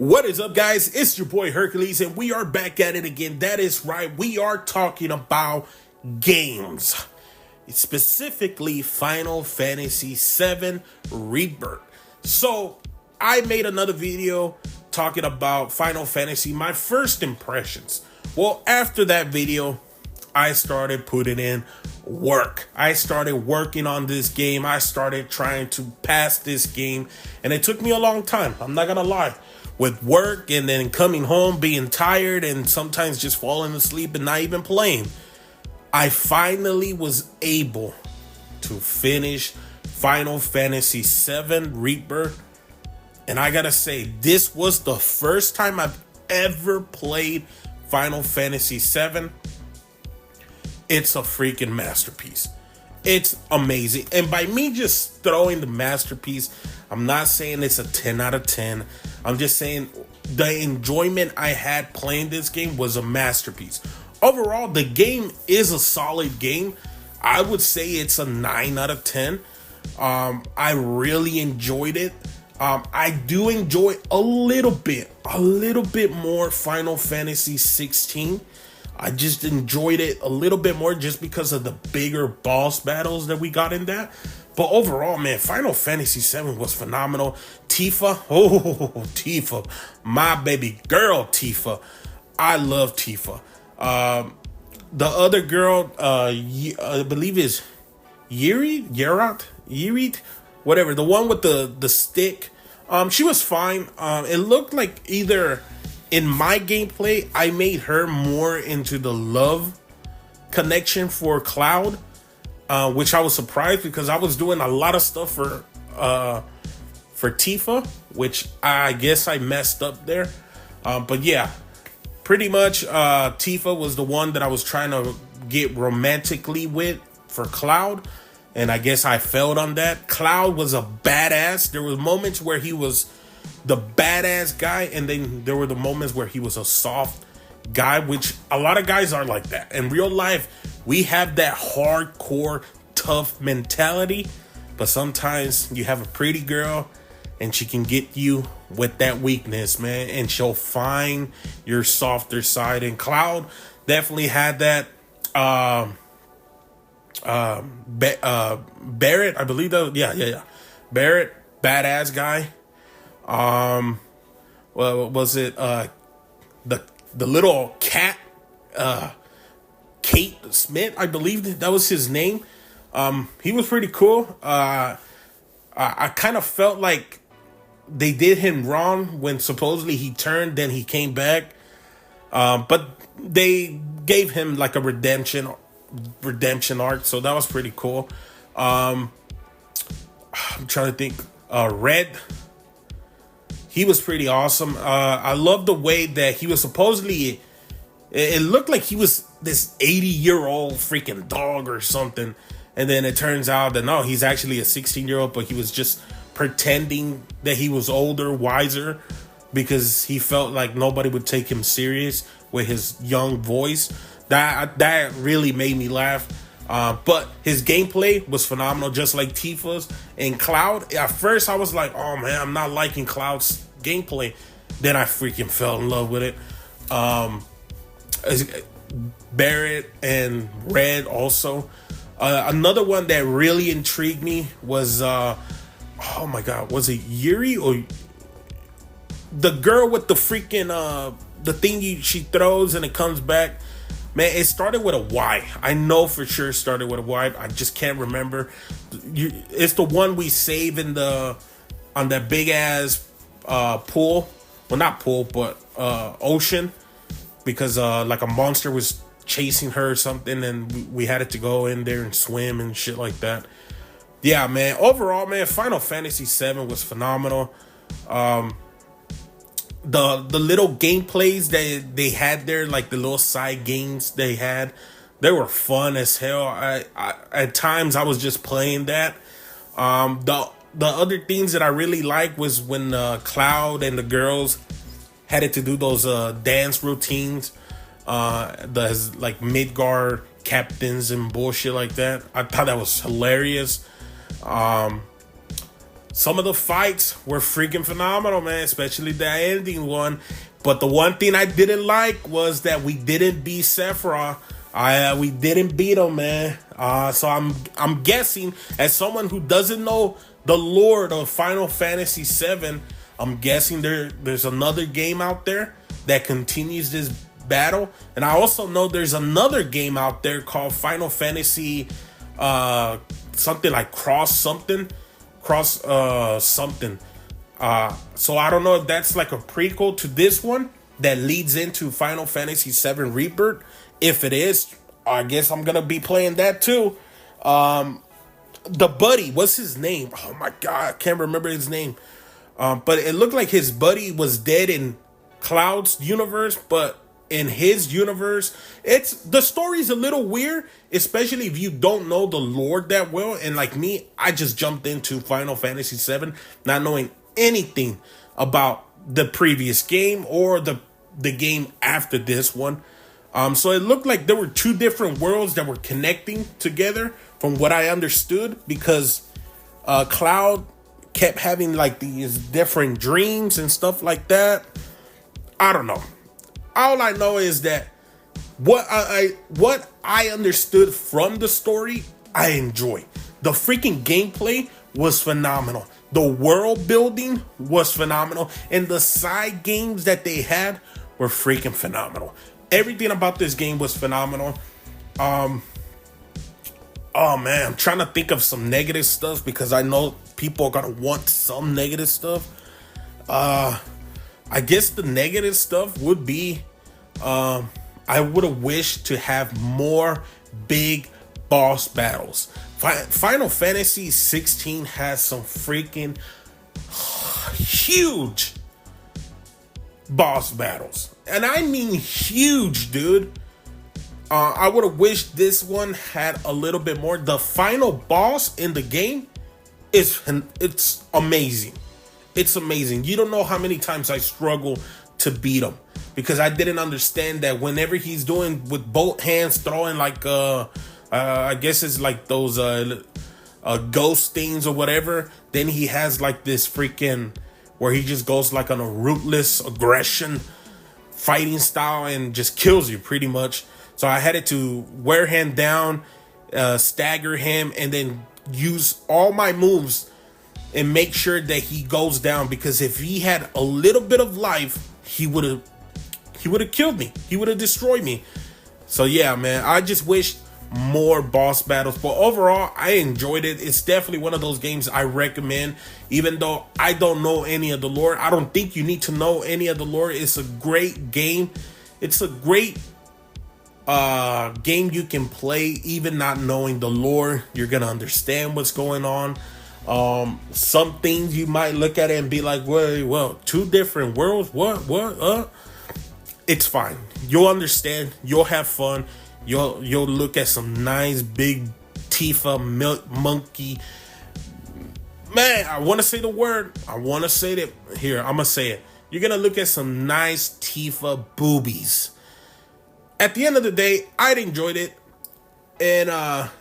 What is up, guys? It's your boy Hercules, and we are back at it again. That is right, we are talking about games, specifically Final Fantasy VII Rebirth. So, I made another video talking about Final Fantasy, my first impressions. Well, after that video, I started putting in work. I started working on this game. I started trying to pass this game, and it took me a long time. I'm not gonna lie. With work and then coming home, being tired, and sometimes just falling asleep and not even playing, I finally was able to finish Final Fantasy VII Rebirth. And I gotta say, this was the first time I've ever played Final Fantasy VII. It's a freaking masterpiece. It's amazing. And by me just throwing the masterpiece, I'm not saying it's a 10 out of 10. I'm just saying the enjoyment I had playing this game was a masterpiece. Overall, the game is a solid game. I would say it's a 9 out of 10. I really enjoyed it. I do enjoy a little bit more Final Fantasy 16. I just enjoyed it a little bit more just because of the bigger boss battles that we got in that. But overall, man, Final Fantasy VII was phenomenal. Tifa, Tifa, my baby girl, Tifa. I love Tifa. The other girl, I believe is Yerit, whatever. The one with the stick. She was fine. It looked like either in my gameplay, I made her more into the love connection for Cloud. Which I was surprised because I was doing a lot of stuff for Tifa, which I guess I messed up there. But yeah, pretty much Tifa was the one that I was trying to get romantically with for Cloud, and I guess I failed on that. Cloud was a badass. There were moments where he was the badass guy, and then there were the moments where he was a soft guy, which a lot of guys are like that. In real life, we have that hardcore tough mentality, but sometimes you have a pretty girl and she can get you with that weakness, man, and she'll find your softer side. And Cloud definitely had that. Barrett, I believe that. Yeah. Barrett, badass guy. Well, was it the little cat, Kate Smith, I believe that was his name. He was pretty cool. I kind of felt like they did him wrong when supposedly he turned, then he came back. But they gave him like a redemption arc, so that was pretty cool. I'm trying to think. Red, he was pretty awesome. I love the way that he was supposedly. It looked like he was this 80-year-old freaking dog or something. And then it turns out that no, he's actually a 16-year-old, but he was just pretending that he was older, wiser, because he felt like nobody would take him serious with his young voice. That really made me laugh. But his gameplay was phenomenal, just like Tifa's. And Cloud, at first I was like, oh man, I'm not liking Cloud's gameplay. Then I freaking fell in love with it. Barrett and Red also. Another one that really intrigued me was oh my god, was it Yuri or the girl with the freaking the thing she throws and it comes back? Man, it started with a Y. I know for sure it started with a Y. I just can't remember. It's the one we save on that big ass pool. Well, not pool, but ocean. Because like a monster was chasing her or something, and we had to go in there and swim and shit like that. Yeah, man. Overall, man, Final Fantasy VII was phenomenal. The little gameplays that they had there, like the little side games they had, they were fun as hell. I at times I was just playing that. The other things that I really liked was when Cloud and the girls had to do those dance routines, the like Midgard captains and bullshit like that. I thought that was hilarious. Some of the fights were freaking phenomenal, man, especially that ending one. But the one thing I didn't like was that we didn't beat Sephiroth. We didn't beat him, man. So I'm guessing, as someone who doesn't know the lore of Final Fantasy VII, I'm guessing there's another game out there that continues this battle. And I also know there's another game out there called Final Fantasy something like Cross something. So I don't know if that's like a prequel to this one that leads into Final Fantasy VII Rebirth. If it is, I guess I'm gonna be playing that too. The buddy, what's his name? Oh my god, I can't remember his name. But it looked like his buddy was dead in Cloud's universe, but in his universe, the story's a little weird, especially if you don't know the lore that well. And like me, I just jumped into Final Fantasy VII not knowing anything about the previous game or the game after this one. So it looked like there were two different worlds that were connecting together from what I understood, because Cloud kept having like these different dreams and stuff like that. I don't know. All I know is that what I understood from the story, I enjoy. The freaking gameplay was phenomenal. The world building was phenomenal. And the side games that they had were freaking phenomenal. Everything about this game was phenomenal. Oh man, I'm trying to think of some negative stuff because I know people are gonna want some negative stuff. I guess the negative stuff would be I would have wished to have more big boss battles. Final Fantasy 16 has some freaking huge boss battles. And I mean huge, dude. I would have wished this one had a little bit more. The final boss in the game it's amazing. It's amazing. You don't know how many times I struggle to beat him because I didn't understand that whenever he's doing with both hands throwing like I guess it's like those ghost things or whatever, then he has like this freaking where he just goes like on a ruthless aggression fighting style and just kills you pretty much. So I had to wear him down, stagger him, and then use all my moves and make sure that he goes down, because if he had a little bit of life, he would have killed me. He would have destroyed me. So yeah, man, I just wish more boss battles, but overall I enjoyed it. It's definitely one of those games I recommend, even though I don't know any of the lore. I don't think you need to know any of the lore. It's a great game. It's a great game you can play even not knowing the lore. You're gonna understand what's going on. Some things you might look at it and be like, well, two different worlds, what it's fine. You'll understand, you'll have fun, you'll look at some nice big Tifa milk monkey. Man, I want to say the word. I want to say it here. I'm gonna say it. You're gonna look at some nice Tifa boobies. At the end of the day, I enjoyed it, and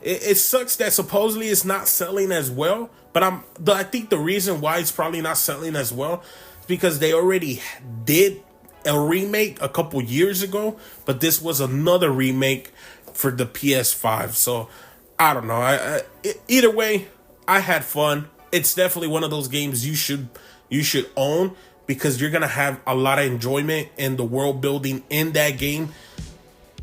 it sucks that supposedly it's not selling as well. But I think the reason why it's probably not selling as well is because they already did a remake a couple years ago, but this was another remake for the PS5. So I don't know. Either way, I had fun. It's definitely one of those games you should own, because you're gonna have a lot of enjoyment in the world building in that game.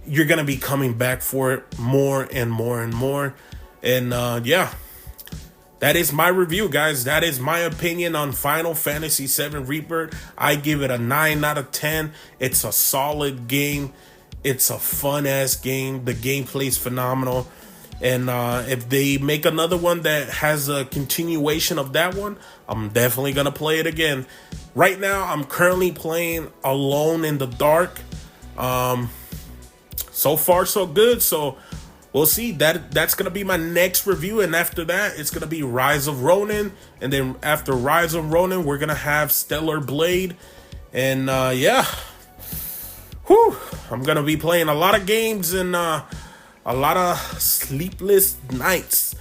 You're gonna be coming back for it more and more and more. And yeah, that is my review, guys. That is my opinion on Final Fantasy VII Rebirth. I give it a 9 out of 10. It's a solid game. It's a fun ass game. The gameplay is phenomenal. And if they make another one that has a continuation of that one, I'm definitely gonna play it again. Right now, I'm currently playing Alone in the Dark. So far, so good. So we'll see. That's going to be my next review. And after that, it's going to be Rise of Ronin. And then after Rise of Ronin, we're going to have Stellar Blade. And yeah. Whew. I'm going to be playing a lot of games and a lot of sleepless nights.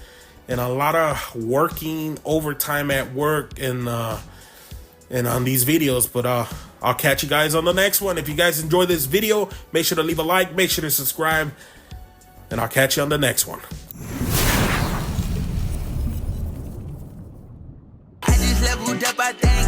and a lot of working overtime at work and on these videos. But I'll catch you guys on the next one. If you guys enjoy this video, make sure to leave a like, make sure to subscribe, and I'll catch you on the next one. I just leveled up, I think.